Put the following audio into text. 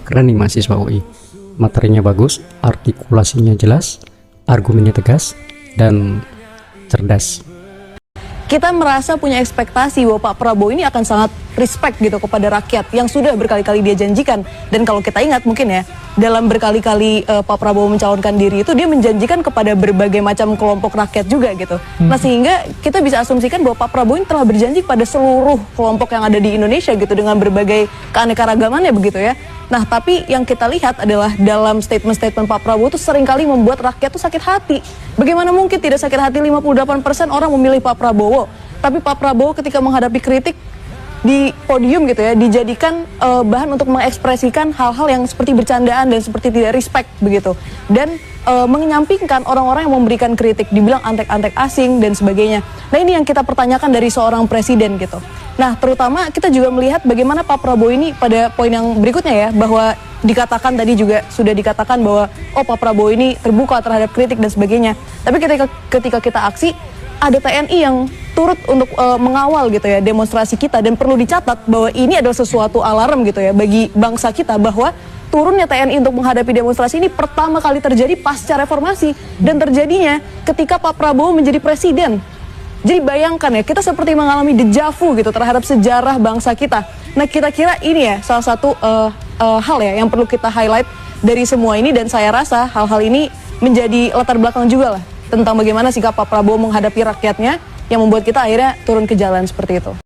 Keren nih mahasiswa UI, materinya bagus, artikulasinya jelas, argumennya tegas, dan cerdas. Kita merasa punya ekspektasi bahwa Pak Prabowo ini akan sangat respect gitu kepada rakyat yang sudah berkali-kali dia janjikan. Dan kalau kita ingat mungkin ya, dalam berkali-kali Pak Prabowo mencalonkan diri itu dia menjanjikan kepada berbagai macam kelompok rakyat juga gitu. Nah sehingga kita bisa asumsikan bahwa Pak Prabowo ini telah berjanji pada seluruh kelompok yang ada di Indonesia gitu dengan berbagai keanekaragamannya begitu ya. Nah tapi yang kita lihat adalah dalam statement-statement Pak Prabowo itu seringkali membuat rakyat tuh sakit hati. Bagaimana mungkin tidak sakit hati 58% orang memilih Pak Prabowo. Tapi Pak Prabowo ketika menghadapi kritik di podium gitu ya, dijadikan bahan untuk mengekspresikan hal-hal yang seperti bercandaan dan seperti tidak respect begitu. Dan menyampingkan orang-orang yang memberikan kritik, dibilang antek-antek asing dan sebagainya. Nah ini yang kita pertanyakan dari seorang presiden gitu. Nah terutama kita juga melihat bagaimana Pak Prabowo ini pada poin yang berikutnya ya, bahwa dikatakan tadi juga sudah dikatakan bahwa oh Pak Prabowo ini terbuka terhadap kritik dan sebagainya. Tapi ketika kita aksi, ada TNI yang turut untuk mengawal gitu ya demonstrasi kita, dan perlu dicatat bahwa ini adalah sesuatu alarm gitu ya bagi bangsa kita, bahwa turunnya TNI untuk menghadapi demonstrasi ini pertama kali terjadi pasca reformasi dan terjadinya ketika Pak Prabowo menjadi presiden. Jadi bayangkan ya, kita seperti mengalami dejavu gitu terhadap sejarah bangsa kita. Nah kira-kira ini ya salah satu hal ya yang perlu kita highlight dari semua ini, dan saya rasa hal-hal ini menjadi latar belakang juga lah tentang bagaimana sikap Pak Prabowo menghadapi rakyatnya yang membuat kita akhirnya turun ke jalan seperti itu.